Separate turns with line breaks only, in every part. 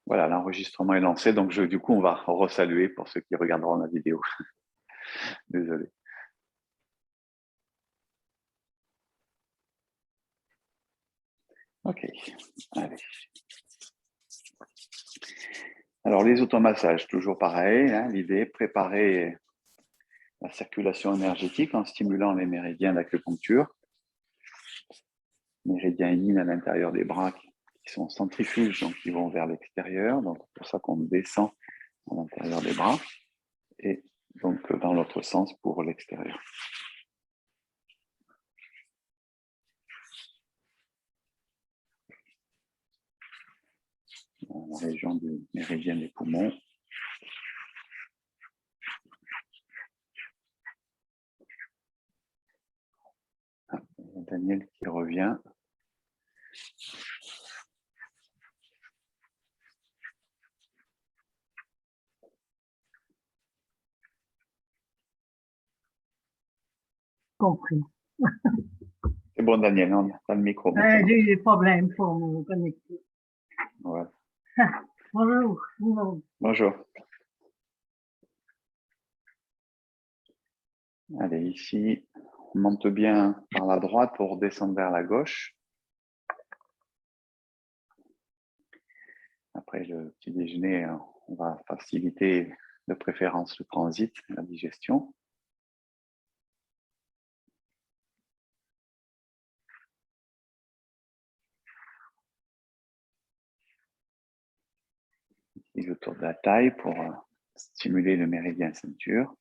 Voilà, l'enregistrement est lancé, donc du coup, on va resaluer pour ceux qui regarderont la vidéo. Désolé. Ok, allez. Alors, les automassages, toujours pareil, hein, l'idée, préparer la circulation énergétique en stimulant les méridiens d'acupuncture. Méridiens yin à l'intérieur des bras qui sont centrifuges, donc qui vont vers l'extérieur. Donc, c'est pour ça qu'on descend à l'intérieur des bras et donc dans l'autre sens pour l'extérieur. Dans la région du méridien des poumons. Ah, Daniel qui revient.
Compris.
C'est bon, Daniel, on a le micro maintenant.
J'ai eu des problèmes pour me connecter.
Ouais.
Bonjour. Bonjour.
Bonjour. Allez, ici, on monte bien par la droite pour descendre vers la gauche. Après le petit déjeuner, on va faciliter de préférence le transit, la digestion. Et autour de la taille pour stimuler le méridien ceinture.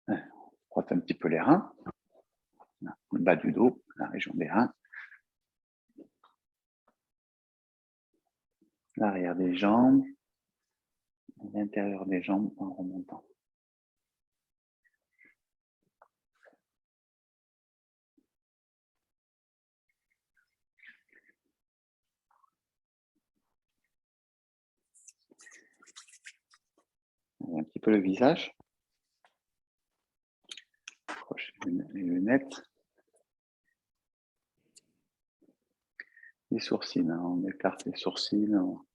On frotte un petit peu les reins, le bas du dos, la région des reins, l'arrière des jambes, l'intérieur des jambes en remontant. Un petit peu le visage. Accrochez les lunettes. Les sourcils, hein. On écarte les sourcils, on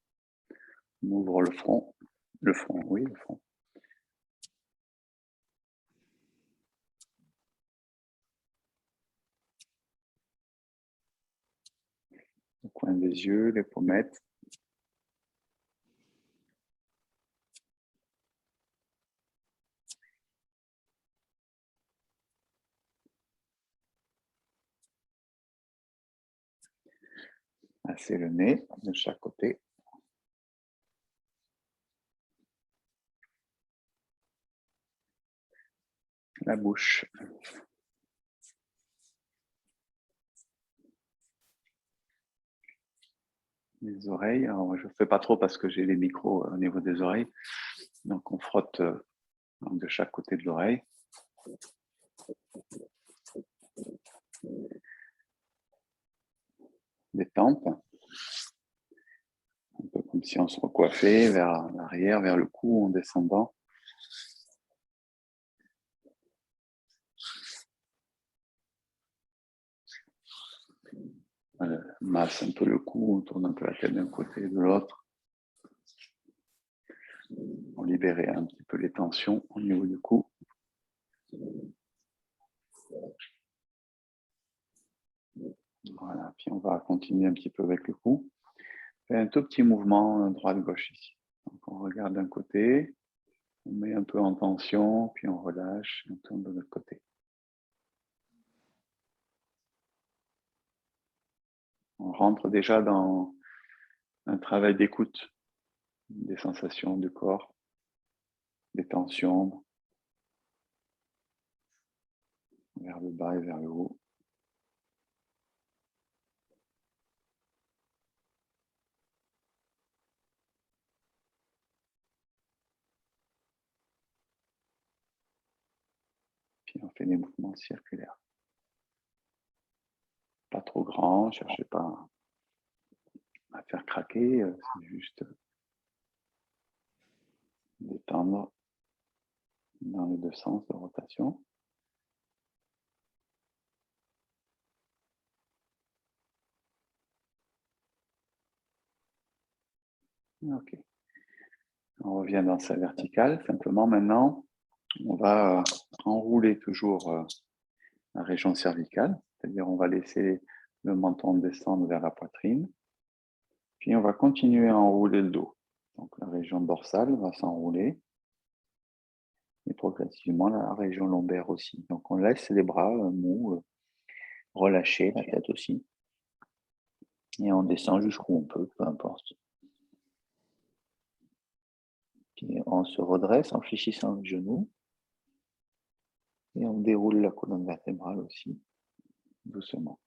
ouvre le front. Le front, oui, le front. Le coin des yeux, les pommettes. Masser le nez de chaque côté. La bouche. Les oreilles. Alors, je ne fais pas trop parce que j'ai les micros au niveau des oreilles. Donc, on frotte de chaque côté de l'oreille. Les tempes. Un peu comme si on se recoiffait vers l'arrière, vers le cou en descendant. Masse un peu le cou, on tourne un peu la tête d'un côté et de l'autre. On libère un petit peu les tensions au niveau du cou. Voilà, puis on va continuer un petit peu avec le cou. Fait un tout petit mouvement droite-gauche ici. Donc on regarde d'un côté, on met un peu en tension, puis on relâche et on tourne de l'autre côté. On rentre déjà dans un travail d'écoute des sensations du corps, des tensions, vers le bas et vers le haut. Puis on fait des mouvements circulaires. Pas trop grand, cherchez pas à faire craquer, c'est juste détendre dans les deux sens de rotation. Ok. On revient dans sa verticale. Simplement, maintenant, on va enrouler toujours la région cervicale, c'est-à-dire on va laisser le menton descendre vers la poitrine. Puis on va continuer à enrouler le dos. Donc la région dorsale va s'enrouler et progressivement la région lombaire aussi. Donc on laisse les bras mous, relâchés, la tête aussi. Et on descend jusqu'où on peut, peu importe. Puis on se redresse en fléchissant le genou. Et on déroule la colonne vertébrale aussi, doucement.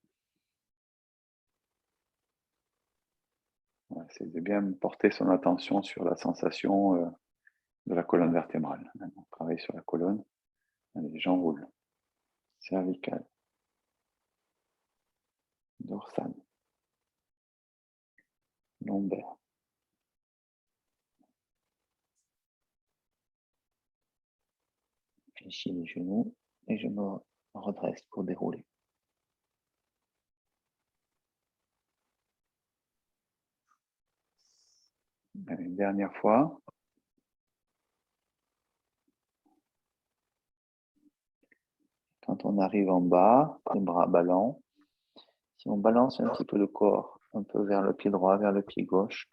Voilà, c'est de bien porter son attention sur la sensation de la colonne vertébrale. On travaille sur la colonne. Allez, j'enroule. Cervicale. Dorsale. Lombaire. Fléchis les genoux et je me redresse pour dérouler. Allez, une dernière fois. Quand on arrive en bas, les bras ballants. Si on balance un petit peu le corps, un peu vers le pied droit, vers le pied gauche,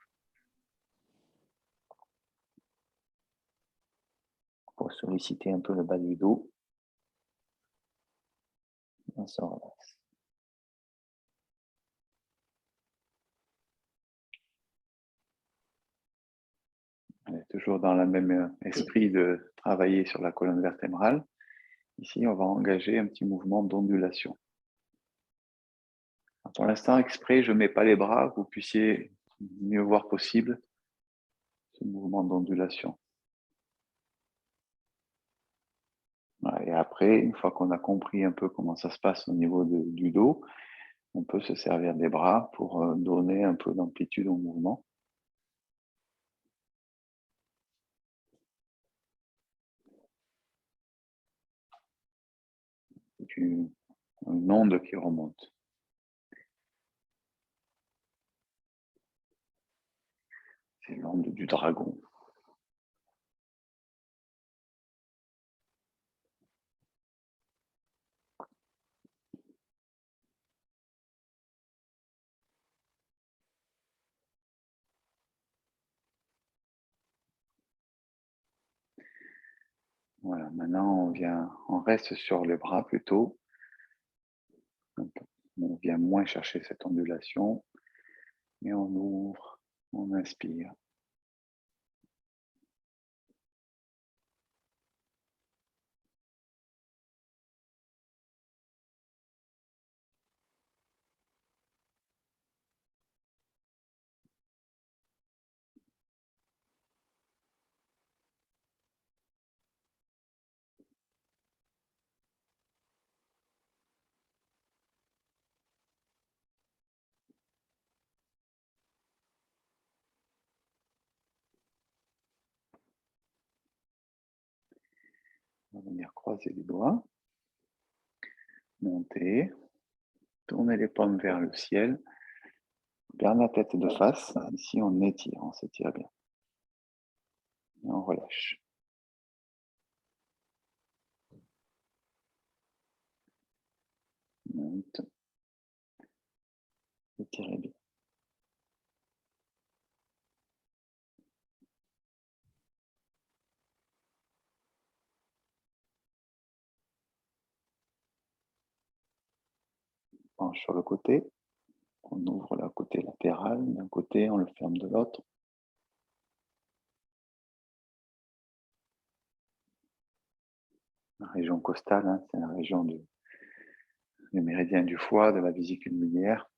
pour solliciter un peu le bas du dos, on se redresse. On est toujours dans le même esprit de travailler sur la colonne vertébrale. Ici, on va engager un petit mouvement d'ondulation. Pour l'instant, exprès, je ne mets pas les bras, que vous puissiez mieux voir possible ce mouvement d'ondulation. Et après, une fois qu'on a compris un peu comment ça se passe au niveau du dos, on peut se servir des bras pour donner un peu d'amplitude au mouvement. C'est une onde qui remonte. C'est l'onde du dragon. Voilà, maintenant on reste sur les bras plutôt. On vient moins chercher cette ondulation et on ouvre, on inspire. On va venir croiser les doigts, monter, tourner les paumes vers le ciel, garde la tête de face. Ici, on étire, on s'étire bien. Et on relâche. Monte. Étirez bien. Penche sur le côté. On ouvre le côté latéral d'un côté, on le ferme de l'autre. La région costale, hein, c'est la région du méridien du foie, de la vésicule biliaire.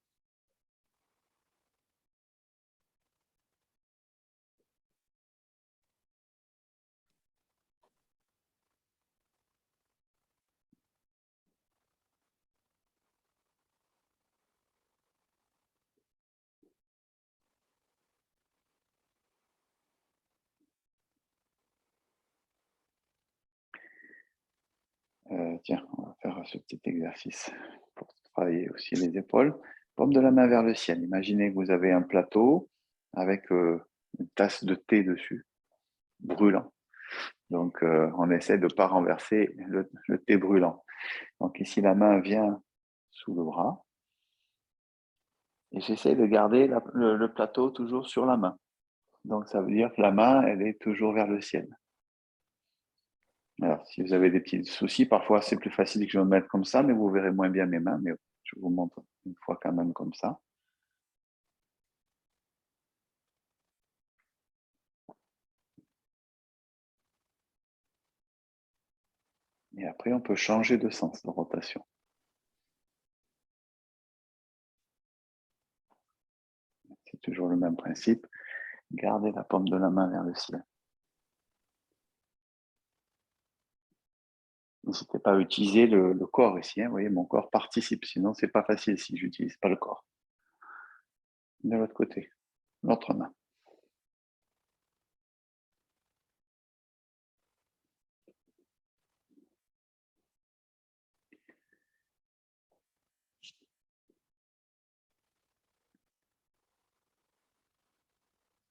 Tiens, on va faire ce petit exercice pour travailler aussi les épaules. Paume de la main vers le ciel. Imaginez que vous avez un plateau avec une tasse de thé dessus, brûlant. Donc, on essaie de ne pas renverser le thé brûlant. Donc ici, la main vient sous le bras. Et j'essaie de garder le plateau toujours sur la main. Donc, ça veut dire que la main, elle est toujours vers le ciel. Alors, si vous avez des petits soucis, parfois c'est plus facile que je me mette comme ça, mais vous verrez moins bien mes mains. Mais je vous montre une fois quand même comme ça. Et après, on peut changer de sens de rotation. C'est toujours le même principe. Gardez la paume de la main vers le ciel. N'hésitez pas à utiliser le corps ici. Vous voyez, mon corps participe. Sinon, ce n'est pas facile si je n'utilise pas le corps. De l'autre côté, l'autre main.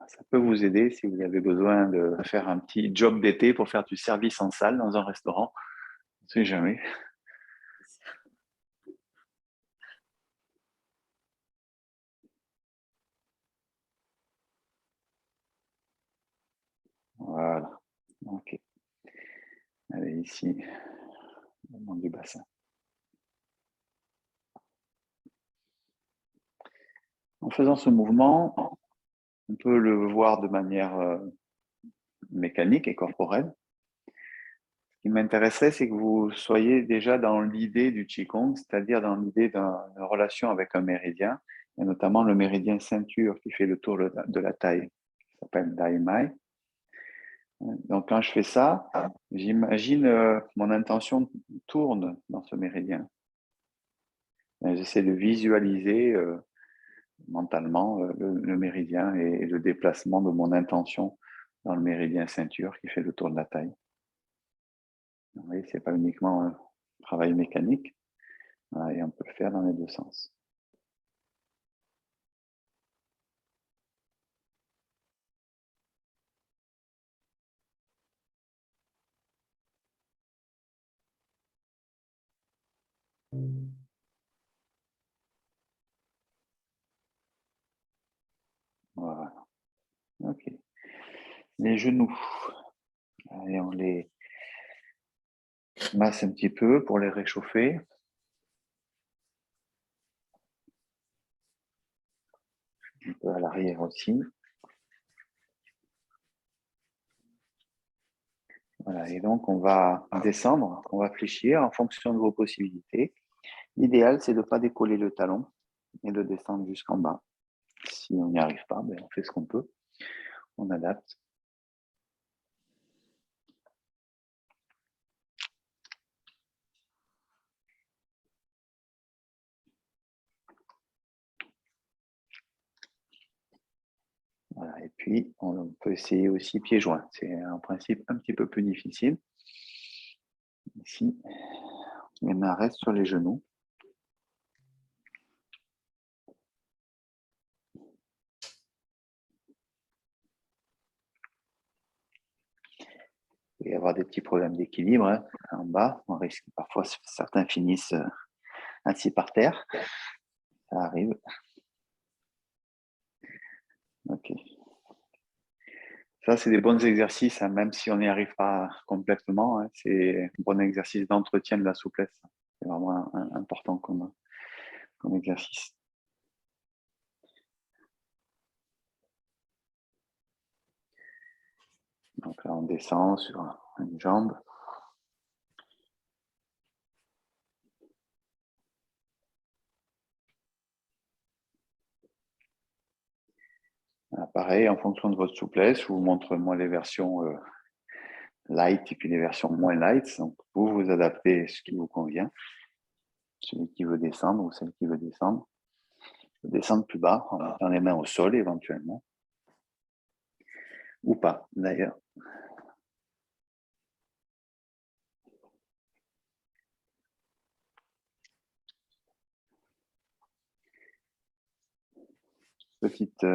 Ça peut vous aider si vous avez besoin de faire un petit job d'été pour faire du service en salle dans un restaurant. On ne sait jamais. Voilà. OK. Allez, ici, le moment du bassin. En faisant ce mouvement, on peut le voir de manière mécanique et corporelle. Ce qui m'intéresserait, c'est que vous soyez déjà dans l'idée du Qigong, c'est-à-dire dans l'idée d'une relation avec un méridien, et notamment le méridien ceinture qui fait le tour de la taille, qui s'appelle Dai Mai. Donc, quand je fais ça, j'imagine mon intention tourne dans ce méridien. J'essaie de visualiser mentalement le méridien et le déplacement de mon intention dans le méridien ceinture qui fait le tour de la taille. Vous voyez, ce n'est pas uniquement un travail mécanique, et on peut le faire dans les deux sens. Voilà. OK. Les genoux. Allez, on les masse un petit peu pour les réchauffer. Un peu à l'arrière aussi. Voilà, et donc on va descendre, on va fléchir en fonction de vos possibilités. L'idéal, c'est de ne pas décoller le talon et de descendre jusqu'en bas. Si on n'y arrive pas, on fait ce qu'on peut, on adapte. Voilà, et puis on peut essayer aussi pieds joints. C'est un principe un petit peu plus difficile. Ici, les mains restent sur les genoux. Il peut y avoir des petits problèmes d'équilibre en bas. On risque parfois, certains finissent assis par terre. Ça arrive. OK. Ça, c'est des bons exercices, même si on n'y arrive pas complètement. C'est un bon exercice d'entretien de la souplesse. C'est vraiment important comme exercice. Donc là, on descend sur une jambe. Là, pareil, en fonction de votre souplesse, je vous montre moi les versions light et puis les versions moins light. Donc, vous adaptez ce qui vous convient. Celui qui veut descendre ou celle qui veut descendre. Descendre plus bas en mettant les mains au sol éventuellement. Ou pas, d'ailleurs. petite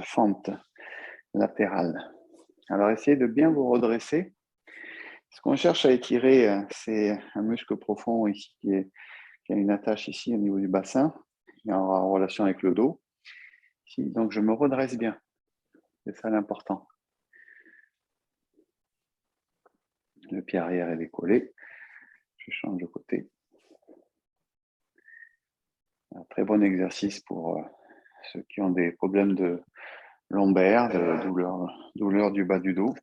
fente latérale. Alors, essayez de bien vous redresser. Ce qu'on cherche à étirer, c'est un muscle profond ici qui a une attache ici au niveau du bassin, et en relation avec le dos. Ici, donc, je me redresse bien. C'est ça l'important. Le pied arrière est décollé. Je change de côté. Un très bon exercice pour ceux qui ont des problèmes de lombaire, de douleur du bas du dos.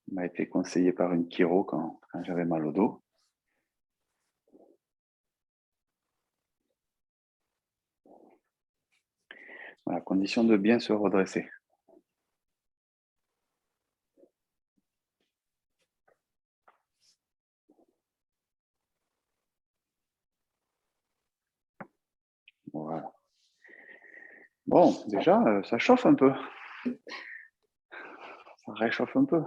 Il m'a été conseillé par une chiro quand j'avais mal au dos. Voilà, condition de bien se redresser. Voilà. Bon, déjà, ça chauffe un peu. Ça réchauffe un peu.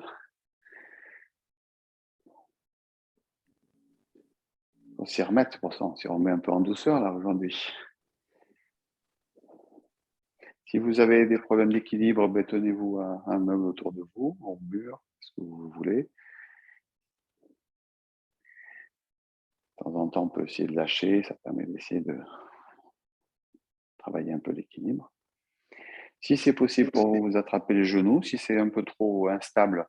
Il faut s'y remettre pour ça. On s'y remet un peu en douceur là aujourd'hui. Si vous avez des problèmes d'équilibre, tenez-vous à un meuble autour de vous, au mur, ce que vous voulez. De temps en temps, on peut essayer de lâcher. Ça permet d'essayer de travailler un peu l'équilibre. Si c'est possible pour vous, vous attrapez les genoux. Si c'est un peu trop instable,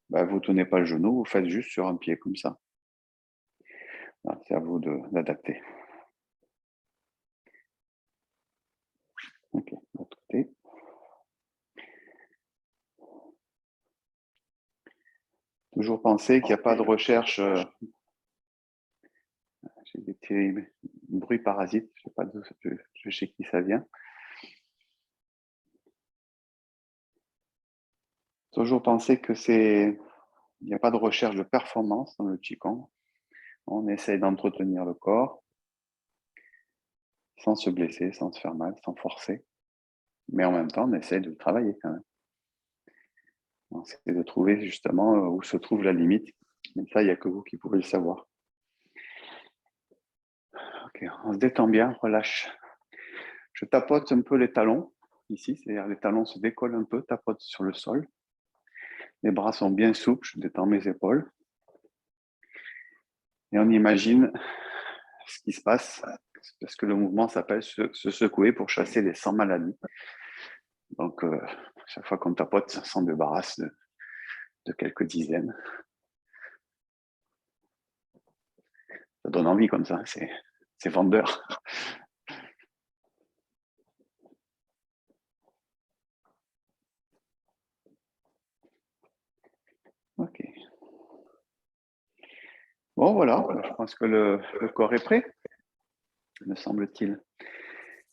vous ne tenez pas le genou, vous faites juste sur un pied comme ça. Voilà, c'est à vous d'adapter. Ok, de l'autre côté. Toujours penser qu'il n'y a pas de recherche. J'ai des petits bruits parasites, je ne sais pas d'où chez qui ça vient. Toujours penser que il n'y a pas de recherche de performance dans le Qigong. On essaye d'entretenir le corps sans se blesser, sans se faire mal, sans forcer. Mais en même temps, on essaye de travailler quand même. On essaie de trouver justement où se trouve la limite. Mais ça, il n'y a que vous qui pouvez le savoir. Ok, on se détend bien, relâche. Je tapote un peu les talons ici, c'est-à-dire les talons se décollent un peu, tapotent sur le sol. Les bras sont bien souples, je détends mes épaules. Et on imagine ce qui se passe, parce que le mouvement s'appelle se secouer pour chasser les 100 maladies. Donc, chaque fois qu'on tapote, on s'en débarrasse de quelques dizaines. Ça donne envie comme ça, c'est vendeur. Ok. Bon, voilà, je pense que le corps est prêt, me semble-t-il.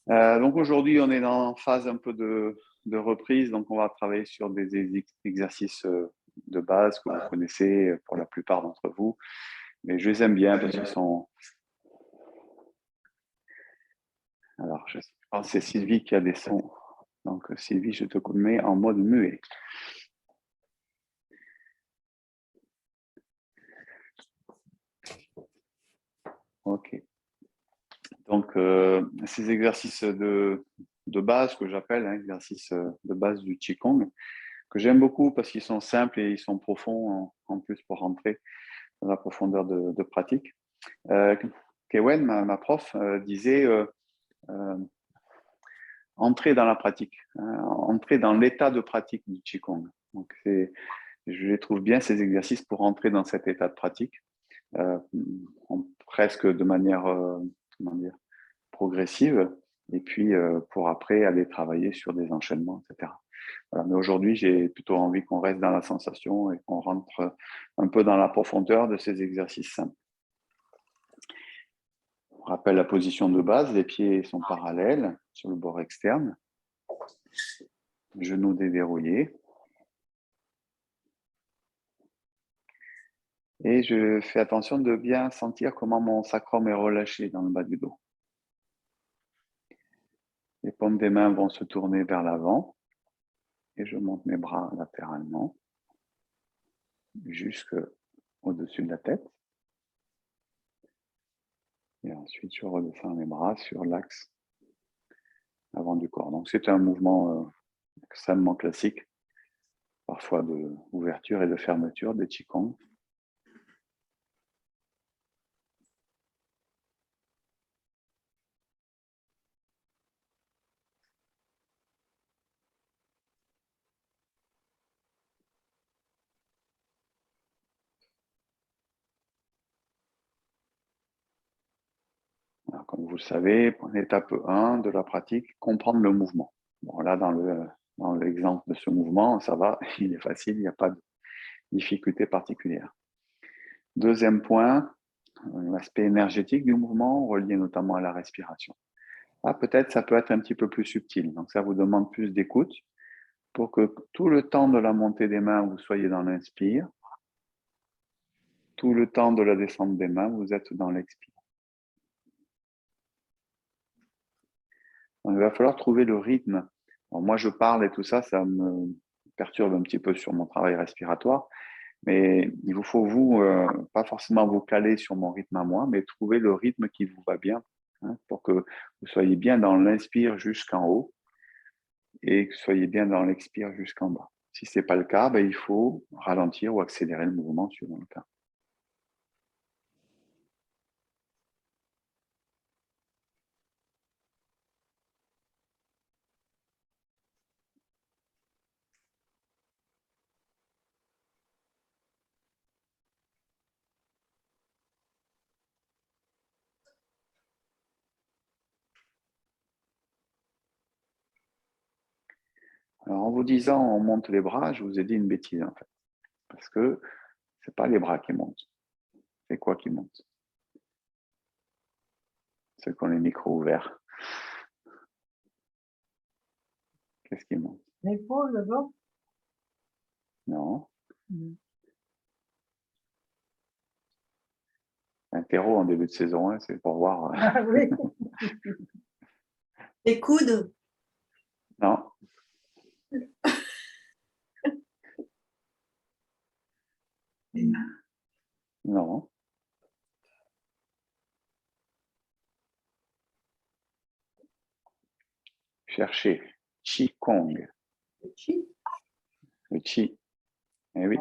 Donc aujourd'hui, on est en phase un peu de reprise, donc on va travailler sur des exercices de base que vous connaissez pour la plupart d'entre vous, mais je les aime bien parce qu'ils sont... Alors, je pense que c'est Sylvie qui a des sons. Donc Sylvie, je te mets en mode muet. Ok. Donc, ces exercices de base que j'appelle exercices de base du Qigong, que j'aime beaucoup parce qu'ils sont simples et ils sont profonds en plus pour rentrer dans la profondeur de pratique. Kewen, ma prof, disait entrer dans la pratique, entrer dans l'état de pratique du Qigong. Donc, je les trouve bien ces exercices pour entrer dans cet état de pratique, presque de manière comment dire, progressive, et puis pour après aller travailler sur des enchaînements, etc. Voilà. Mais aujourd'hui, j'ai plutôt envie qu'on reste dans la sensation et qu'on rentre un peu dans la profondeur de ces exercices simples. On rappelle la position de base, les pieds sont parallèles sur le bord externe, genoux déverrouillés. Et je fais attention de bien sentir comment mon sacrum est relâché dans le bas du dos. Les paumes des mains vont se tourner vers l'avant et je monte mes bras latéralement jusqu'au-dessus de la tête. Et ensuite, je redescends les bras sur l'axe avant du corps. Donc, c'est un mouvement extrêmement classique, parfois d'ouverture et de fermeture des Qigong. Alors, comme vous le savez, étape 1 de la pratique, comprendre le mouvement. Bon, là, dans l'exemple de ce mouvement, ça va, il est facile, il n'y a pas de difficulté particulière. Deuxième point, l'aspect énergétique du mouvement, relié notamment à la respiration. Là, peut-être, ça peut être un petit peu plus subtil. Donc, ça vous demande plus d'écoute pour que tout le temps de la montée des mains, vous soyez dans l'inspire. Tout le temps de la descente des mains, vous êtes dans l'expire. Donc, il va falloir trouver le rythme. Alors, moi, je parle et tout ça, ça me perturbe un petit peu sur mon travail respiratoire. Mais il vous faut, pas forcément vous caler sur mon rythme à moi, mais trouver le rythme qui vous va bien, hein, pour que vous soyez bien dans l'inspire jusqu'en haut et que vous soyez bien dans l'expire jusqu'en bas. Si ce n'est pas le cas, il faut ralentir ou accélérer le mouvement suivant le cas. Alors, en vous disant on monte les bras, je vous ai dit une bêtise en fait. Parce que ce n'est pas les bras qui montent. C'est quoi qui monte? Ceux qui ont les micros ouverts. Qu'est-ce qui monte?
L'épaule, d'abord.
Non. Un terreau en début de saison, hein, c'est pour voir.
Ah oui.
Les coudes.
Non.
Les mains.
Non. Cherchez. Qigong.
Le chi.
Le Qi. Eh oui.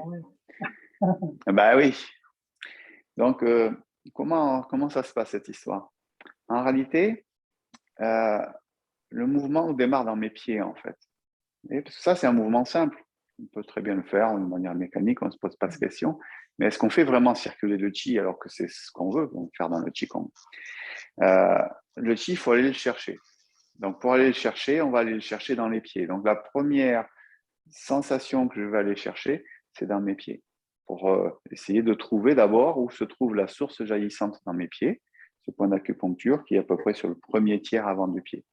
Ah oui.
Bah oui. Donc, comment ça se passe cette histoire? En réalité, le mouvement démarre dans mes pieds en fait. Et parce que ça, c'est un mouvement simple. On peut très bien le faire de manière mécanique, on ne se pose pas de questions. Mais est-ce qu'on fait vraiment circuler le Qi alors que c'est ce qu'on veut faire dans le Qigong? Le Qi, il faut aller le chercher. Donc, pour aller le chercher, on va aller le chercher dans les pieds. Donc, la première sensation que je vais aller chercher, c'est dans mes pieds. Pour essayer de trouver d'abord où se trouve la source jaillissante dans mes pieds, ce point d'acupuncture qui est à peu près sur le premier tiers avant du pied.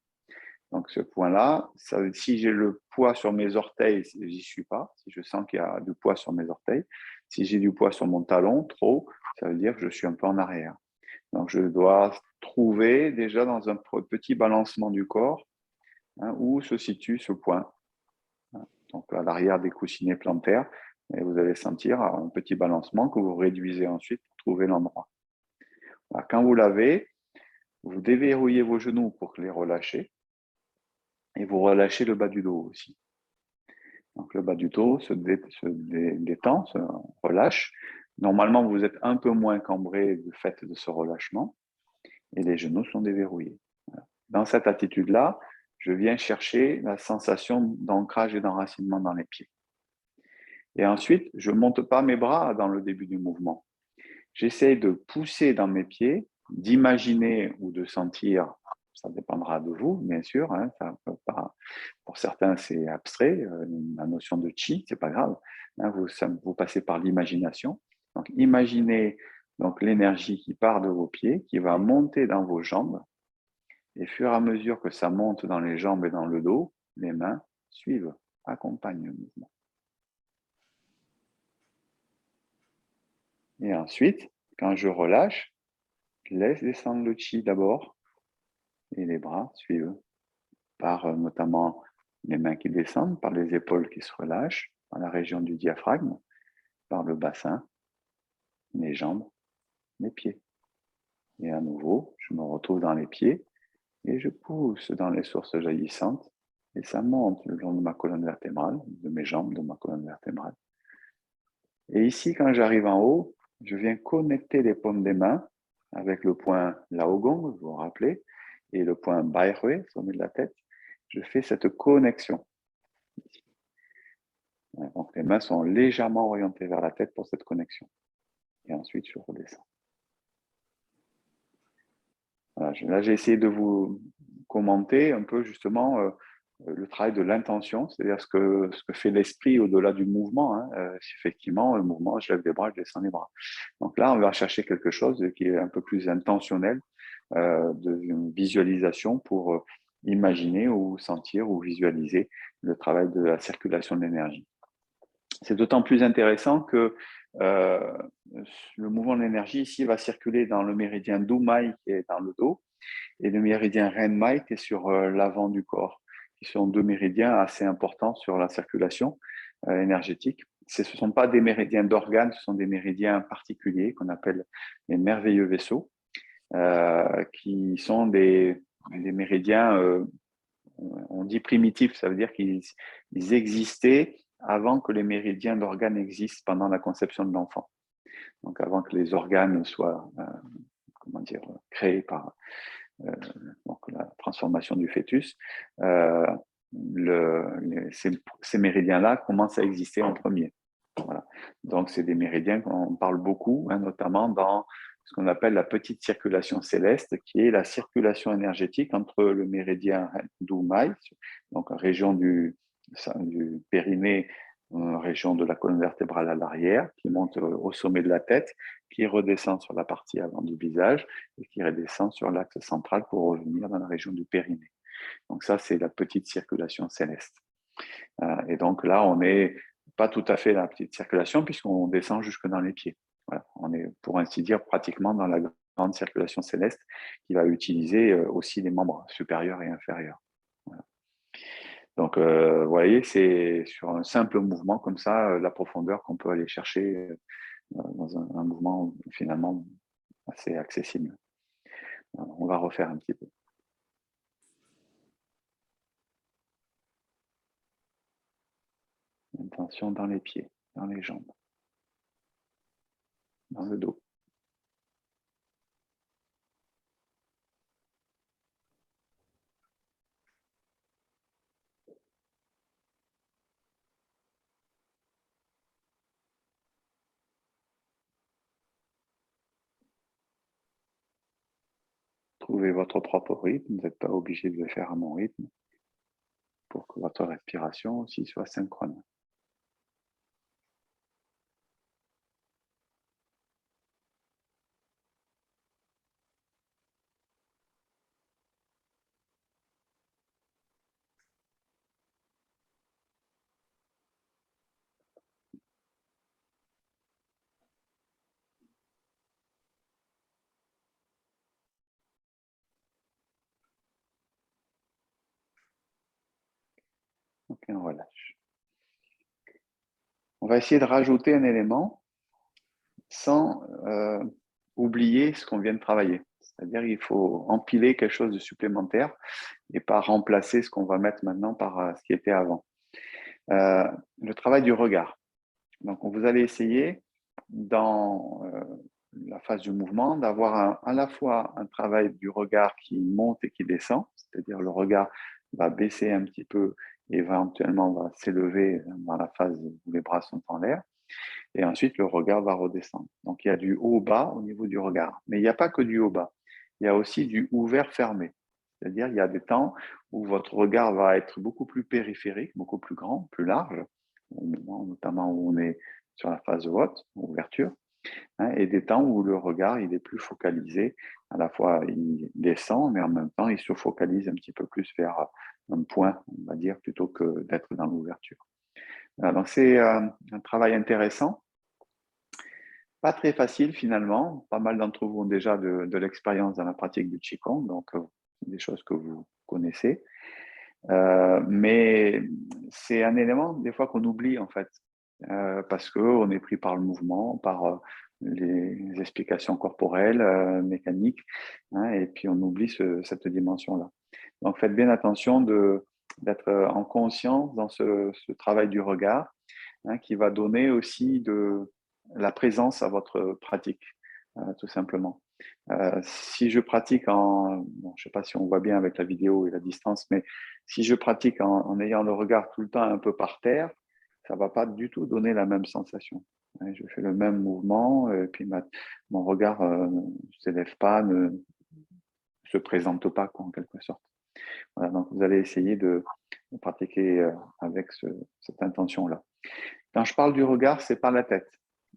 Donc, ce point-là, si j'ai le poids sur mes orteils, j'y suis pas. Si je sens qu'il y a du poids sur mes orteils, si j'ai du poids sur mon talon, trop, ça veut dire que je suis un peu en arrière. Donc, je dois trouver déjà dans un petit balancement du corps, hein, où se situe ce point. Donc, à l'arrière des coussinets plantaires, et vous allez sentir un petit balancement que vous réduisez ensuite pour trouver l'endroit. Voilà, quand vous l'avez, vous déverrouillez vos genoux pour les relâcher et vous relâchez le bas du dos aussi. Donc, le bas du dos se détend, se relâche. Normalement, vous êtes un peu moins cambré du fait de ce relâchement et les genoux sont déverrouillés. Voilà. Dans cette attitude-là, je viens chercher la sensation d'ancrage et d'enracinement dans les pieds. Et ensuite, je ne monte pas mes bras dans le début du mouvement. J'essaie de pousser dans mes pieds, d'imaginer ou de sentir, ça dépendra de vous, bien sûr, hein, ça peut pas, pour certains c'est abstrait, la notion de chi, c'est pas grave, hein, vous passez par l'imagination. Donc imaginez donc, l'énergie qui part de vos pieds, qui va monter dans vos jambes, et au fur et à mesure que ça monte dans les jambes et dans le dos, les mains suivent, accompagnent le mouvement. Et ensuite, quand je relâche, je laisse descendre le chi d'abord et les bras suivent par notamment les mains qui descendent, par les épaules qui se relâchent, par la région du diaphragme, par le bassin, les jambes, les pieds. Et à nouveau, je me retrouve dans les pieds et je pousse dans les sources jaillissantes et ça monte le long de ma colonne vertébrale, de mes jambes, de ma colonne vertébrale. Et ici, quand j'arrive en haut, je viens connecter les paumes des mains avec le point Laogong, vous vous rappelez, et le point Bairue, sommet de la tête. Je fais cette connexion. Donc les mains sont légèrement orientées vers la tête pour cette connexion. Et ensuite, je redescends. Voilà, là, j'ai essayé de vous commenter un peu justement le travail de l'intention, c'est-à-dire ce que fait l'esprit au-delà du mouvement. Hein. Effectivement, le mouvement, je lève les bras, je descends les bras. Donc là, on va chercher quelque chose qui est un peu plus intentionnel, de visualisation pour imaginer ou sentir ou visualiser le travail de la circulation de l'énergie. C'est d'autant plus intéressant que le mouvement de l'énergie ici va circuler dans le méridien Dumai qui est dans le dos et le méridien Renmai qui est sur l'avant du corps, qui sont deux méridiens assez importants sur la circulation énergétique. Ce ne sont pas des méridiens d'organes, ce sont des méridiens particuliers qu'on appelle les merveilleux vaisseaux, qui sont des méridiens, on dit primitifs, ça veut dire qu'ils existaient avant que les méridiens d'organes existent pendant la conception de l'enfant. Donc avant que les organes soient créés par donc la transformation du fœtus, ces méridiens-là commencent à exister en premier. Voilà. Donc c'est des méridiens qu'on parle beaucoup, hein, notamment dans ce qu'on appelle la petite circulation céleste, qui est la circulation énergétique entre le méridien Dumai, donc région du périnée, région de la colonne vertébrale à l'arrière, qui monte au sommet de la tête, qui redescend sur la partie avant du visage et qui redescend sur l'axe central pour revenir dans la région du périnée. Donc ça, c'est la petite circulation céleste. Et donc là, on n'est pas tout à fait dans la petite circulation puisqu'on descend jusque dans les pieds. Voilà. On est, pour ainsi dire, pratiquement dans la grande circulation céleste qui va utiliser aussi les membres supérieurs et inférieurs. Voilà. Donc, vous voyez, c'est sur un simple mouvement comme ça, la profondeur qu'on peut aller chercher dans un mouvement finalement assez accessible. On va refaire un petit peu. Intention dans les pieds, dans les jambes, dans le dos. Trouvez votre propre rythme, vous n'êtes pas obligé de le faire à mon rythme pour que votre respiration aussi soit synchrone. Ok, on relâche. On va essayer de rajouter un élément sans oublier ce qu'on vient de travailler. C'est-à-dire qu'il faut empiler quelque chose de supplémentaire et pas remplacer ce qu'on va mettre maintenant par ce qui était avant. Le travail du regard. Donc, vous allez essayer dans la phase du mouvement d'avoir à la fois un travail du regard qui monte et qui descend, c'est-à-dire le regard va baisser un petit peu et éventuellement va s'élever dans la phase où les bras sont en l'air, et ensuite le regard va redescendre. Donc il y a du haut-bas au niveau du regard, mais il n'y a pas que du haut-bas, il y a aussi du ouvert-fermé, c'est-à-dire il y a des temps où votre regard va être beaucoup plus périphérique, beaucoup plus grand, plus large, notamment où on est sur la phase haute, ouverture, hein, et des temps où le regard il est plus focalisé, à la fois il descend, mais en même temps il se focalise un petit peu plus vers un point, on va dire, plutôt que d'être dans l'ouverture. Voilà, donc c'est un travail intéressant, pas très facile finalement, pas mal d'entre vous ont déjà de l'expérience dans la pratique du Qigong, donc des choses que vous connaissez, mais c'est un élément des fois qu'on oublie en fait. parce qu'on est pris par le mouvement, par les explications corporelles, mécaniques, hein, et puis on oublie cette dimension-là. Donc faites bien attention d'être en conscience dans ce travail du regard, hein, qui va donner aussi de la présence à votre pratique, tout simplement. Si je pratique bon, je ne sais pas si on voit bien avec la vidéo et la distance, mais si je pratique en ayant le regard tout le temps un peu par terre, ça ne va pas du tout donner la même sensation. Je fais le même mouvement, et puis mon regard ne s'élève pas, ne se présente pas, quoi, en quelque sorte. Voilà, donc vous allez essayer de pratiquer avec cette intention-là. Quand je parle du regard, c'est pas la tête.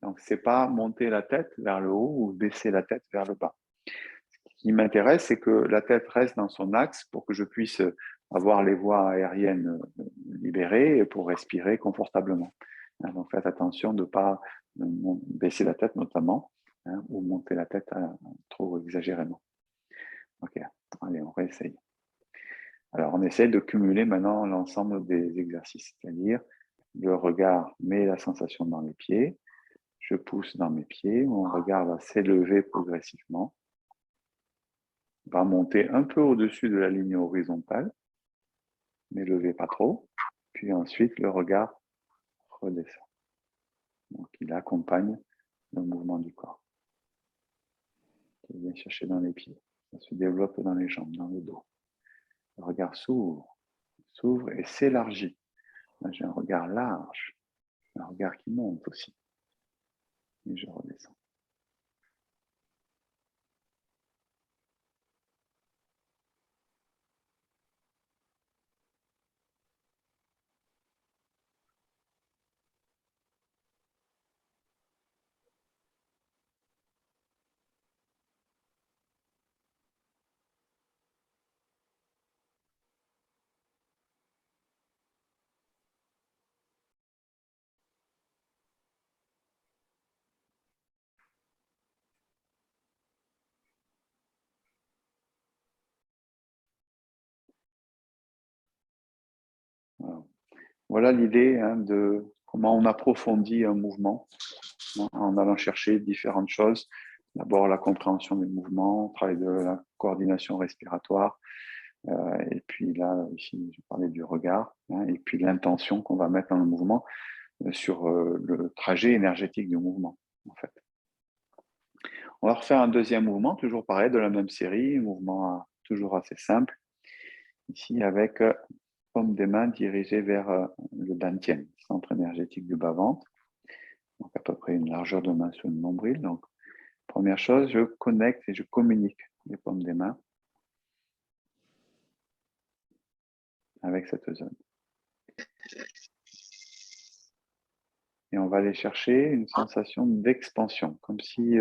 Donc, c'est pas monter la tête vers le haut ou baisser la tête vers le bas. Ce qui m'intéresse, c'est que la tête reste dans son axe pour que je puisse avoir les voies aériennes libérées et pour respirer confortablement. Donc, faites attention de ne pas baisser la tête notamment, hein, ou monter la tête trop exagérément. Ok, allez, on réessaye. Alors, on essaye de cumuler maintenant l'ensemble des exercices, c'est-à-dire le regard met la sensation dans les pieds, je pousse dans mes pieds, mon regard va s'élever progressivement, va monter un peu au-dessus de la ligne horizontale, n'élevez pas trop, puis ensuite le regard redescend. Donc il accompagne le mouvement du corps. Il vient chercher dans les pieds, ça se développe dans les jambes, dans le dos. Le regard s'ouvre et s'élargit. J'ai un regard large, un regard qui monte aussi. Et je redescends. Voilà l'idée, hein, de comment on approfondit un mouvement, hein, en allant chercher différentes choses. D'abord la compréhension des mouvements, on travaille de la coordination respiratoire, et puis là, ici, je parlais du regard, hein, et puis l'intention qu'on va mettre dans le mouvement sur le trajet énergétique du mouvement, en fait. On va refaire un deuxième mouvement, toujours pareil, de la même série, un mouvement toujours assez simple, ici avec paume des mains dirigée vers le dantian, centre énergétique du bas-ventre. Donc à peu près une largeur de main sur le nombril. Donc, première chose, je connecte et je communique les paumes des mains avec cette zone. Et on va aller chercher une sensation d'expansion, comme si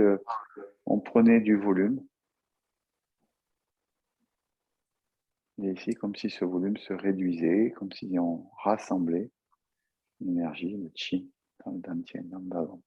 on prenait du volume. Et ici, comme si ce volume se réduisait, comme si on rassemblait l'énergie, le chi, dans le dantian, dans le bas-ventre.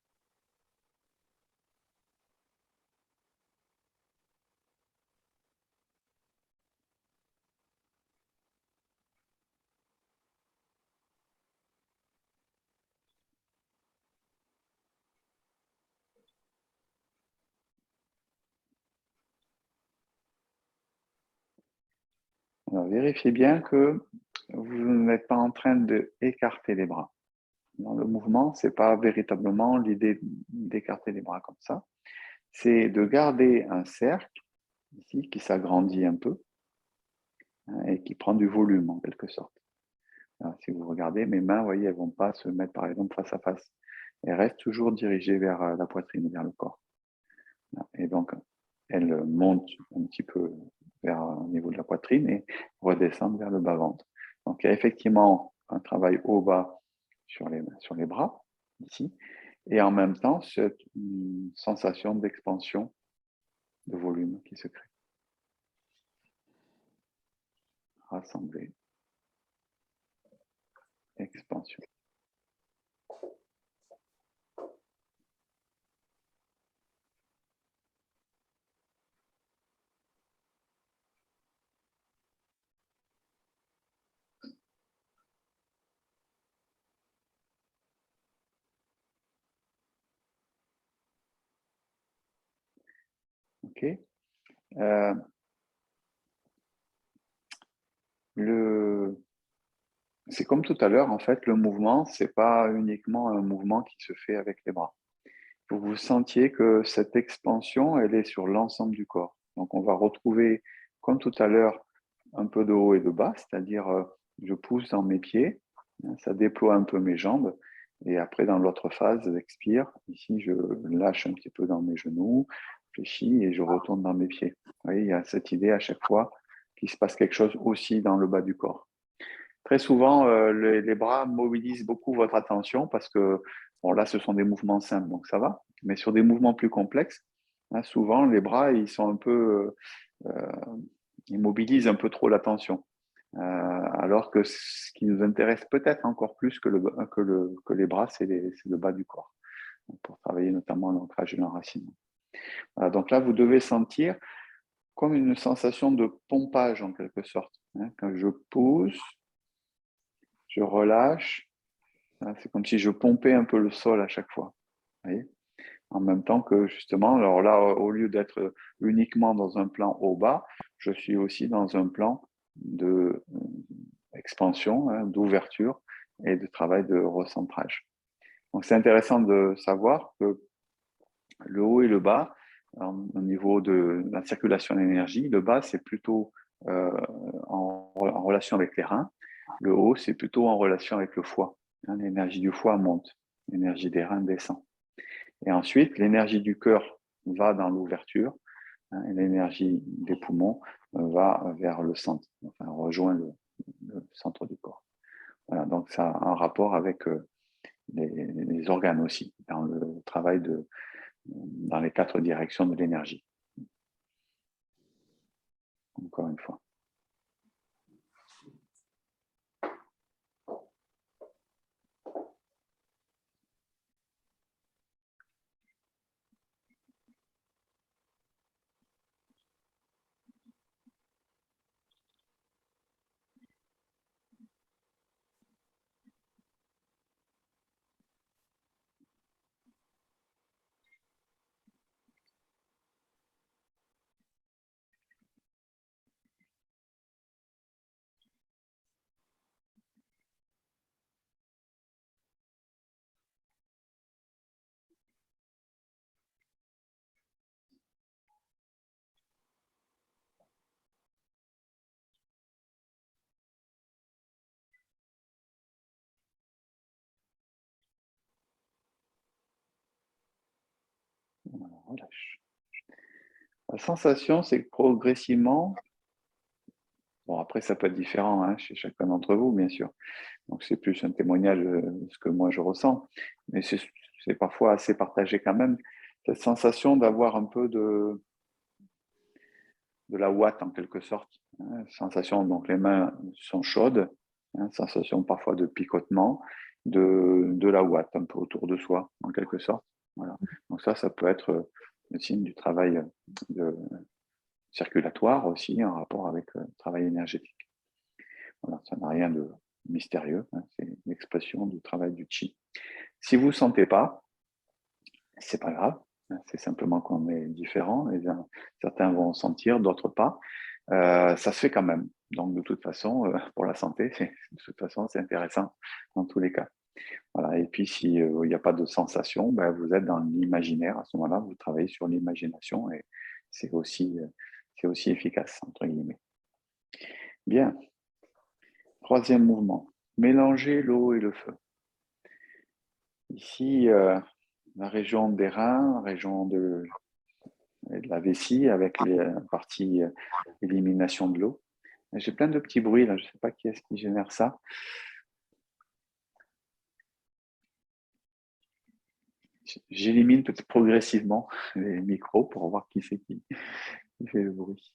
Alors, vérifiez bien que vous n'êtes pas en train d'écarter les bras. Dans le mouvement, ce n'est pas véritablement l'idée d'écarter les bras comme ça. C'est de garder un cercle ici qui s'agrandit un peu, hein, et qui prend du volume en quelque sorte. Alors, si vous regardez, mes mains, vous voyez, elles ne vont pas se mettre par exemple face à face. Elles restent toujours dirigées vers la poitrine, vers le corps. Et donc, elles montent un petit peu vers au niveau de la poitrine et redescendent vers le bas-ventre. Donc, il y a effectivement un travail haut-bas sur les bras, ici, et en même temps, cette sensation d'expansion de volume qui se crée. Rassembler, expansion. Ok. Euh, c'est comme tout à l'heure, en fait, le mouvement, ce n'est pas uniquement un mouvement qui se fait avec les bras. Il faut que vous sentiez que cette expansion, elle est sur l'ensemble du corps. Donc, on va retrouver, comme tout à l'heure, un peu de haut et de bas, c'est-à-dire je pousse dans mes pieds, hein, ça déploie un peu mes jambes, et après, dans l'autre phase, j'expire. Ici, je lâche un petit peu dans mes genoux, fléchis et je retourne dans mes pieds. Vous voyez, il y a cette idée à chaque fois qu'il se passe quelque chose aussi dans le bas du corps. Très souvent, les bras mobilisent beaucoup votre attention parce que, bon, là, ce sont des mouvements simples, donc ça va. Mais sur des mouvements plus complexes, hein, souvent, les bras, ils sont un peu, ils mobilisent un peu trop l'attention. Alors que ce qui nous intéresse peut-être encore plus que les bras, c'est le bas du corps, pour travailler notamment l'ancrage et l'enracinement. Voilà, donc là, vous devez sentir comme une sensation de pompage en quelque sorte. Hein. Quand je pousse, je relâche. C'est comme si je pompais un peu le sol à chaque fois. Vous voyez, en même temps que justement, alors là, au lieu d'être uniquement dans un plan haut-bas, je suis aussi dans un plan d'expansion, hein, d'ouverture et de travail de recentrage. Donc c'est intéressant de savoir que le haut et le bas, au niveau de la circulation d'énergie, le bas c'est plutôt en relation avec les reins, le haut c'est plutôt en relation avec le foie. Hein, l'énergie du foie monte, l'énergie des reins descend. Et ensuite, l'énergie du cœur va dans l'ouverture, hein, et l'énergie des poumons va vers le centre, enfin rejoint le centre du corps. Voilà, donc ça a un rapport avec les organes aussi, dans le travail dans les 4 directions de l'énergie. Encore une fois. Voilà, relâche. La sensation, c'est que progressivement, bon après ça peut être différent, hein, chez chacun d'entre vous, bien sûr. Donc c'est plus un témoignage de ce que moi je ressens, mais c'est parfois assez partagé quand même, cette sensation d'avoir un peu de la ouate en quelque sorte, hein, sensation, donc les mains sont chaudes, hein, sensation parfois de picotement, de la ouate un peu autour de soi en quelque sorte. Voilà. Donc ça peut être le signe du travail circulatoire aussi en rapport avec le travail énergétique. Voilà, ça n'a rien de mystérieux, hein, c'est l'expression du travail du chi. Si vous ne sentez pas, c'est pas grave, hein, c'est simplement qu'on est différent. Certains vont sentir, d'autres pas. Ça se fait quand même. Donc, de toute façon, pour la santé, de toute façon, c'est intéressant dans tous les cas. Voilà. Et puis, s'il n'y a pas de sensation, ben, vous êtes dans l'imaginaire. À ce moment-là, vous travaillez sur l'imagination et c'est aussi efficace, entre guillemets. Bien. Troisième mouvement. Mélanger l'eau et le feu. Ici, la région des reins, région de la vessie avec la partie élimination de l'eau. J'ai plein de petits bruits là, je ne sais pas qui est-ce qui génère ça. J'élimine peut-être progressivement les micros pour voir qui c'est qui fait le bruit.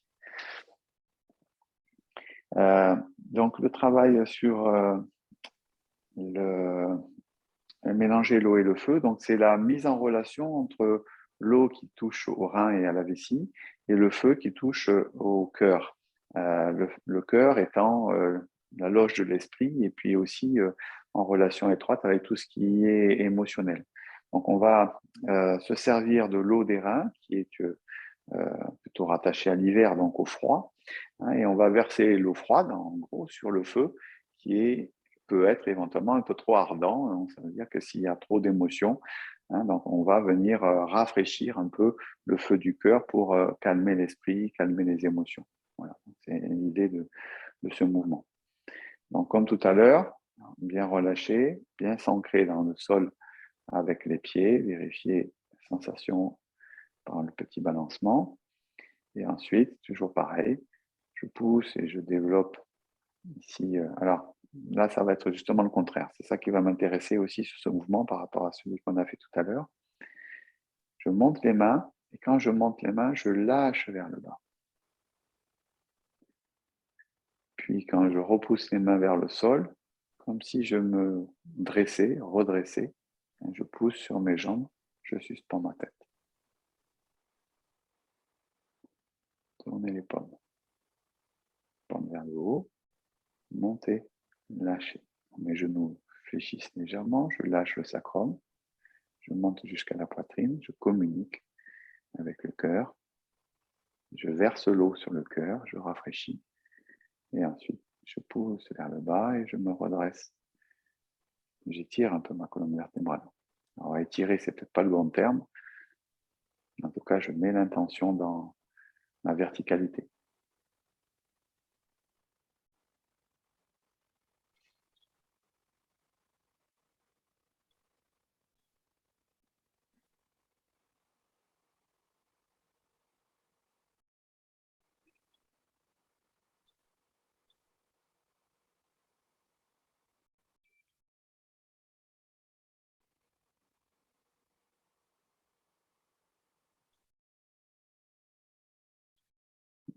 Donc le travail sur mélanger l'eau et le feu, donc c'est la mise en relation entre l'eau qui touche au rein et à la vessie et le feu qui touche au cœur. Le cœur étant la loge de l'esprit et puis aussi en relation étroite avec tout ce qui est émotionnel. Donc on va se servir de l'eau des reins qui est plutôt rattaché à l'hiver, donc au froid. Hein, et on va verser l'eau froide, en gros, sur le feu qui peut être éventuellement un peu trop ardent. Donc, ça veut dire que s'il y a trop d'émotions, hein, donc on va venir rafraîchir un peu le feu du cœur pour calmer l'esprit, calmer les émotions. Voilà, c'est l'idée de ce mouvement. Donc, comme tout à l'heure, bien relâché, bien s'ancrer dans le sol avec les pieds, vérifier la sensation par le petit balancement. Et ensuite, toujours pareil, je pousse et je développe ici. Alors là, ça va être justement le contraire. C'est ça qui va m'intéresser aussi sur ce mouvement par rapport à celui qu'on a fait tout à l'heure. Je monte les mains et quand je monte les mains, je lâche vers le bas. Puis quand je repousse les mains vers le sol, comme si je me dressais, redressais, je pousse sur mes jambes, je suspends ma tête. Tournez les pommes. Pommes vers le haut, montez, lâchez. Mes genoux fléchissent légèrement, je lâche le sacrum, je monte jusqu'à la poitrine, je communique avec le cœur, je verse l'eau sur le cœur, je rafraîchis, et ensuite je pousse vers le bas et je me redresse. J'étire un peu ma colonne vertébrale. Alors étirer, c'est peut-être pas le bon terme, en tout cas je mets l'intention dans la verticalité.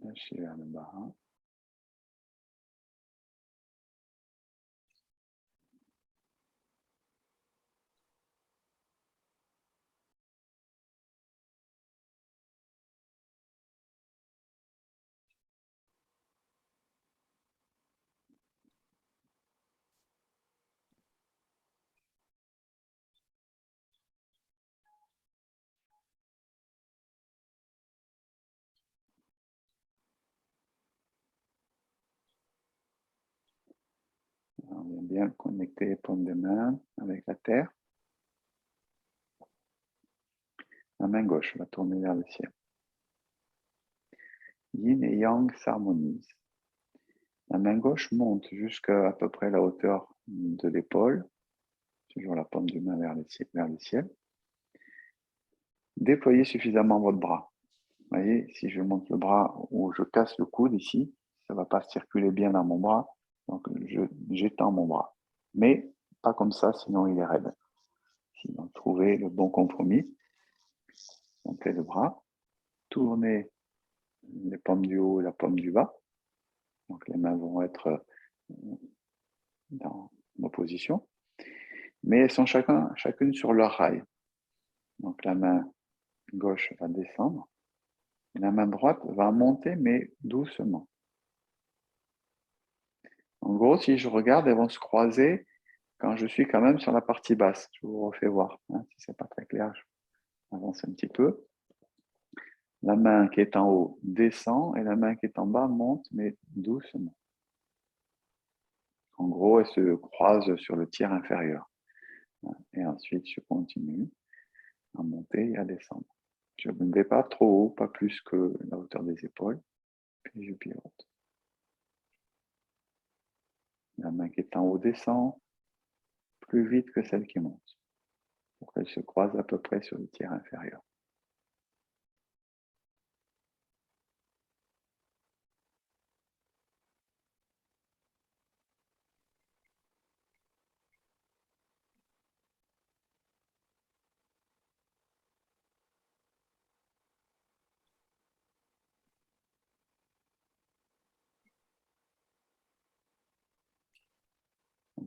Lâchez vers le bas. On vient bien connecter les paumes de main avec la terre. La main gauche va tourner vers le ciel. Yin et Yang s'harmonisent. La main gauche monte jusqu'à à peu près la hauteur de l'épaule, toujours la paume de main vers le ciel. Déployez suffisamment votre bras. Vous voyez, si je monte le bras ou je casse le coude ici, ça ne va pas circuler bien dans mon bras, donc j'étends mon bras. Mais pas comme ça, sinon il est raide. Sinon, trouvez le bon compromis. Montez le bras, tournez les paumes du haut et la paume du bas. Donc les mains vont être dans opposition, mais elles sont chacune sur leur rail. Donc la main gauche va descendre, et la main droite va monter, mais doucement. En gros, si je regarde, elles vont se croiser quand je suis quand même sur la partie basse. Je vous refais voir, hein, si ce n'est pas très clair, j'avance un petit peu. La main qui est en haut descend et la main qui est en bas monte, mais doucement. En gros, elles se croisent sur le tiers inférieur. Et ensuite, je continue à monter et à descendre. Je ne vais pas trop haut, pas plus que la hauteur des épaules. Puis je pivote. La main qui est en haut descend plus vite que celle qui monte, pour qu'elle se croise à peu près sur le tiers inférieur.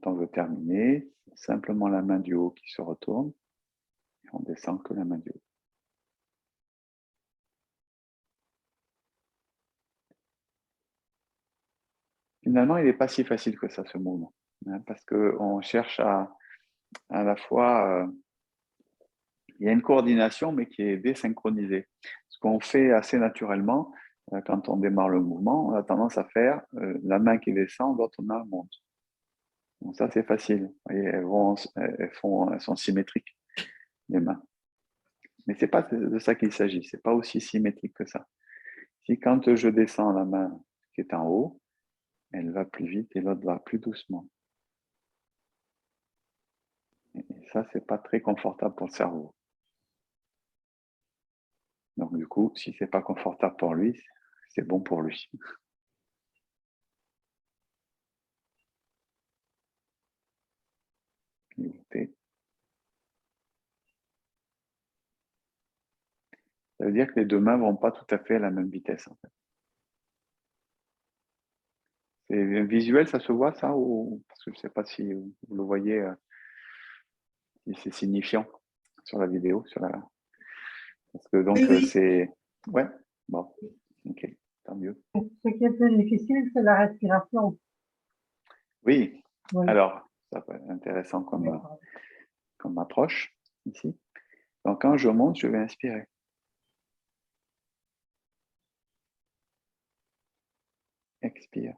Quand on veut terminer, simplement la main du haut qui se retourne, et on descend que la main du haut. Finalement, il n'est pas si facile que ça, ce mouvement, hein, parce qu'on cherche à la fois il y a une coordination, mais qui est désynchronisée. Ce qu'on fait assez naturellement, quand on démarre le mouvement, on a tendance à faire la main qui descend, l'autre main monte. Donc ça, c'est facile. Vous voyez, elles sont symétriques, les mains. Mais ce n'est pas de ça qu'il s'agit. Ce n'est pas aussi symétrique que ça. Si quand je descends la main qui est en haut, elle va plus vite et l'autre va plus doucement. Et ça, ce n'est pas très confortable pour le cerveau. Donc du coup, si ce n'est pas confortable pour lui, c'est bon pour lui. Ça veut dire que les deux mains ne vont pas tout à fait à la même vitesse. En fait. C'est visuel, ça se voit ça ou... Parce que je ne sais pas si vous le voyez, si c'est signifiant sur la vidéo. Parce que donc
Oui.
c'est... Ouais, bon, ok, tant mieux.
Ce qui est plus difficile, c'est la respiration.
Oui,
Oui.
alors, ça peut être intéressant comme approche ici. Donc quand je monte, je vais inspirer. Expire.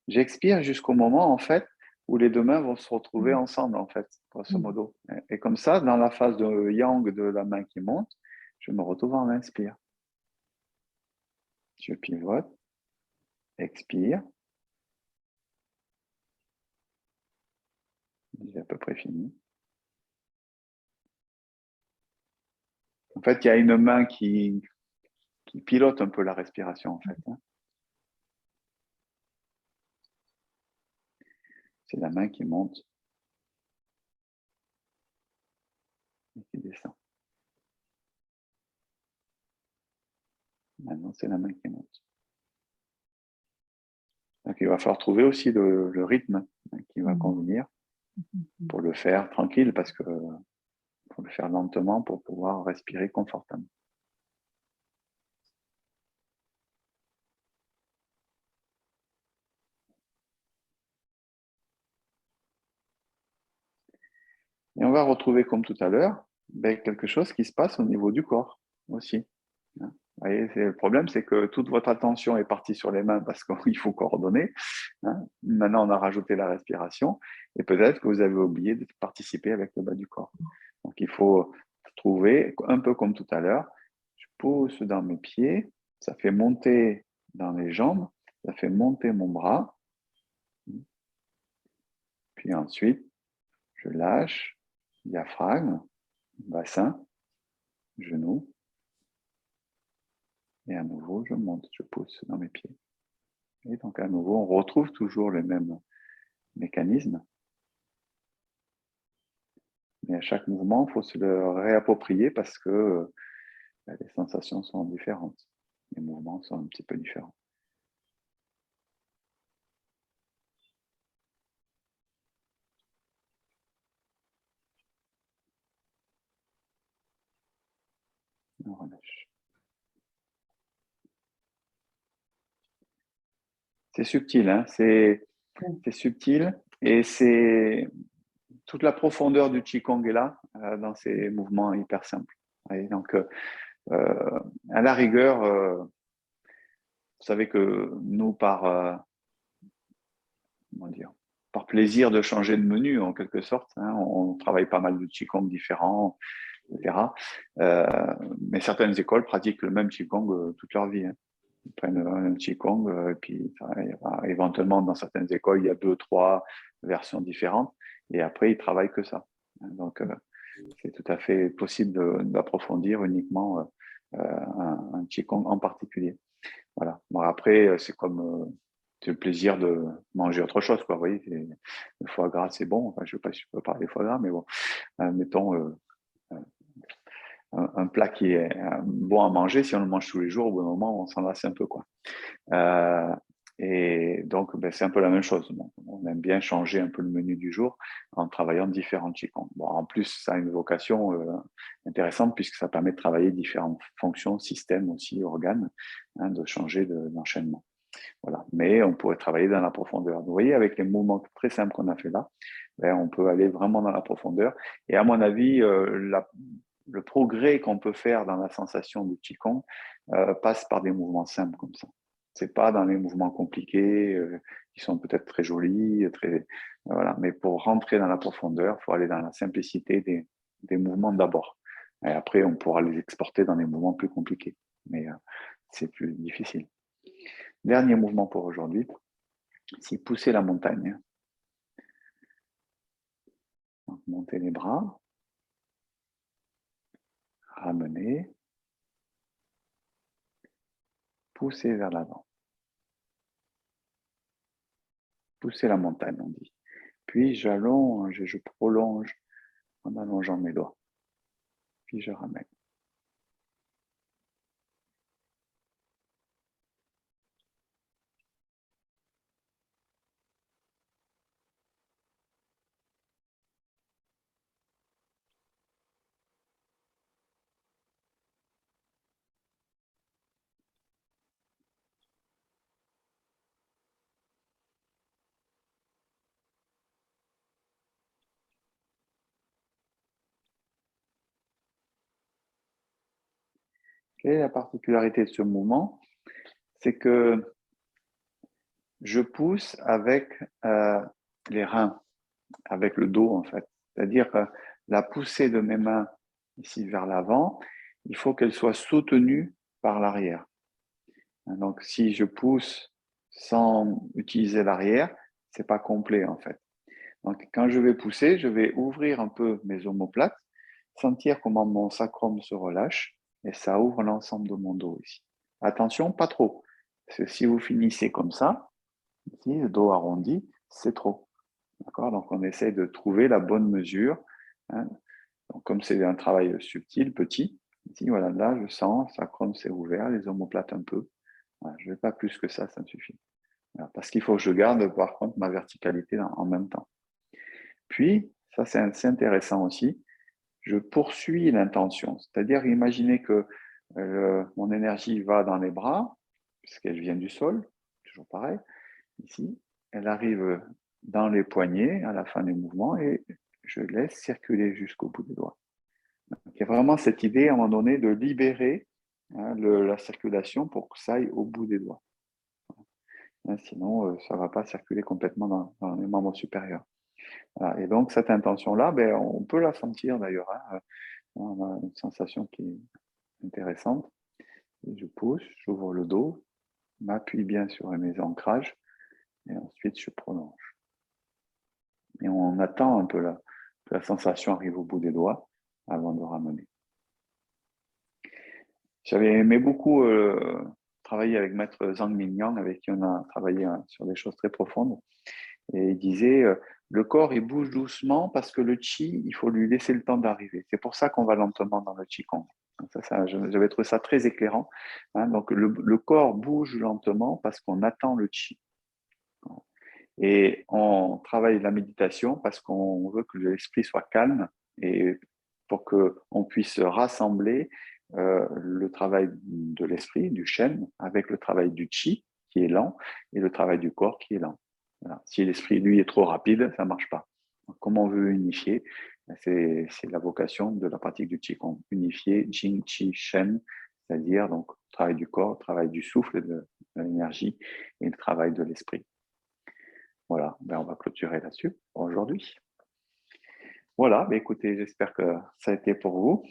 J'expire jusqu'au moment, en fait, où les deux mains vont se retrouver ensemble, en fait, grosso modo. Et comme ça, dans la phase de yang de la main qui monte, je me retrouve en inspire. Je pivote, expire. J'ai à peu près fini. En fait, il y a une main qui pilote un peu la respiration, en fait. C'est la main qui monte et qui descend. Maintenant, c'est la main qui monte. Donc, il va falloir trouver aussi le rythme qui va convenir pour le faire tranquille, parce que faut le faire lentement pour pouvoir respirer confortablement. Et on va retrouver, comme tout à l'heure, quelque chose qui se passe au niveau du corps aussi. Vous voyez, le problème, c'est que toute votre attention est partie sur les mains parce qu'il faut coordonner. Maintenant, on a rajouté la respiration et peut-être que vous avez oublié de participer avec le bas du corps. Donc, il faut trouver, un peu comme tout à l'heure, je pousse dans mes pieds, ça fait monter dans les jambes, ça fait monter mon bras. Puis ensuite, je lâche, diaphragme, bassin, genou. Et à nouveau, je monte, je pousse dans mes pieds. Et donc à nouveau, on retrouve toujours les mêmes mécanismes. Mais à chaque mouvement, il faut se le réapproprier parce que les sensations sont différentes. Les mouvements sont un petit peu différents. On relâche. C'est subtil, hein, c'est subtil et c'est toute la profondeur du Qigong est là dans ces mouvements hyper simples. Et donc, à la rigueur, vous savez que nous, par plaisir de changer de menu en quelque sorte, hein, on travaille pas mal de Qigong différents, etc. Mais certaines écoles pratiquent le même Qigong toute leur vie. Hein. Ils prennent un Qigong, et puis éventuellement dans certaines écoles, il y a 2, 3 versions différentes, et après ils travaillent que ça. Donc c'est tout à fait possible d'approfondir uniquement un Qigong en particulier. Voilà. Bon, après, c'est comme c'est le plaisir de manger autre chose, quoi. Vous voyez, le foie gras, c'est bon. Enfin, je ne sais pas si je peux parler foie gras, mais bon, mettons un plat qui est bon à manger, si on le mange tous les jours, au bout d'un moment, on s'en lasse un peu, quoi. Et donc, c'est un peu la même chose. Bon, on aime bien changer un peu le menu du jour en travaillant différents Qigong. Bon, en plus, ça a une vocation intéressante puisque ça permet de travailler différentes fonctions, systèmes aussi, organes, hein, de changer d'enchaînement. Voilà. Mais on pourrait travailler dans la profondeur. Vous voyez, avec les mouvements très simples qu'on a fait là, ben, on peut aller vraiment dans la profondeur. Et à mon avis, le progrès qu'on peut faire dans la sensation du Qigong passe par des mouvements simples comme ça. C'est pas dans les mouvements compliqués qui sont peut-être très jolis, voilà. Mais pour rentrer dans la profondeur, il faut aller dans la simplicité des mouvements d'abord. Et après, on pourra les exporter dans des mouvements plus compliqués. Mais c'est plus difficile. Dernier mouvement pour aujourd'hui, c'est pousser la montagne. Donc, monter les bras, ramener, pousser vers l'avant. Pousser la montagne, on dit. Puis j'allonge, je prolonge en allongeant mes doigts. Puis je ramène. Quelle est la particularité de ce mouvement? C'est que je pousse avec les reins, avec le dos en fait. C'est-à-dire que la poussée de mes mains ici vers l'avant, il faut qu'elle soit soutenue par l'arrière. Donc si je pousse sans utiliser l'arrière, c'est pas complet en fait. Donc quand je vais pousser, je vais ouvrir un peu mes omoplates, sentir comment mon sacrum se relâche et ça ouvre l'ensemble de mon dos ici. Attention, pas trop. Parce que si vous finissez comme ça, ici, le dos arrondi, c'est trop. D'accord? Donc, on essaie de trouver la bonne mesure. Hein. Donc, comme c'est un travail subtil, petit, ici, voilà, là, je sens, sacrum s'est ouvert, les omoplates un peu. Voilà, je ne vais pas plus que ça me suffit. Voilà, parce qu'il faut que je garde, par contre, ma verticalité en même temps. Puis, ça, c'est assez intéressant aussi, je poursuis l'intention. C'est-à-dire, imaginez que mon énergie va dans les bras, puisqu'elle vient du sol, toujours pareil, ici, elle arrive dans les poignets à la fin du mouvement et je laisse circuler jusqu'au bout des doigts. Donc, il y a vraiment cette idée à un moment donné de libérer la circulation pour que ça aille au bout des doigts. Sinon, ça ne va pas circuler complètement dans les membres supérieurs. Voilà. Et donc, cette intention-là, ben, on peut la sentir d'ailleurs. On a une sensation qui est intéressante. Je pousse, j'ouvre le dos, m'appuie bien sur mes ancrages et ensuite je prolonge. Et on attend un peu que la sensation arrive au bout des doigts avant de ramener. J'avais aimé beaucoup travailler avec Maître Zhang Mingyang, avec qui on a travaillé sur des choses très profondes. Et il disait, le corps, il bouge doucement parce que le qi, il faut lui laisser le temps d'arriver. C'est pour ça qu'on va lentement dans le qigong. J'avais trouvé ça très éclairant. Hein. Donc, le corps bouge lentement parce qu'on attend le qi. Et on travaille la méditation parce qu'on veut que l'esprit soit calme et pour qu'on puisse rassembler le travail de l'esprit, du shen, avec le travail du qi, qui est lent, et le travail du corps, qui est lent. Voilà. Si l'esprit, lui, est trop rapide, ça ne marche pas. Donc, comment on veut unifier? C'est la vocation de la pratique du qigong. Unifier jing, qi, shen, c'est-à-dire donc le travail du corps, le travail du souffle, de l'énergie et le travail de l'esprit. Voilà, ben on va clôturer là-dessus pour aujourd'hui. Voilà, ben écoutez, j'espère que ça a été pour vous.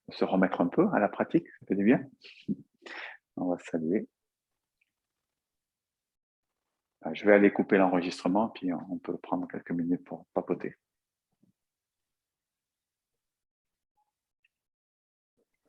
Se remettre un peu à la pratique, ça fait du bien. On va saluer. Je vais aller couper l'enregistrement, puis on peut prendre quelques minutes pour papoter.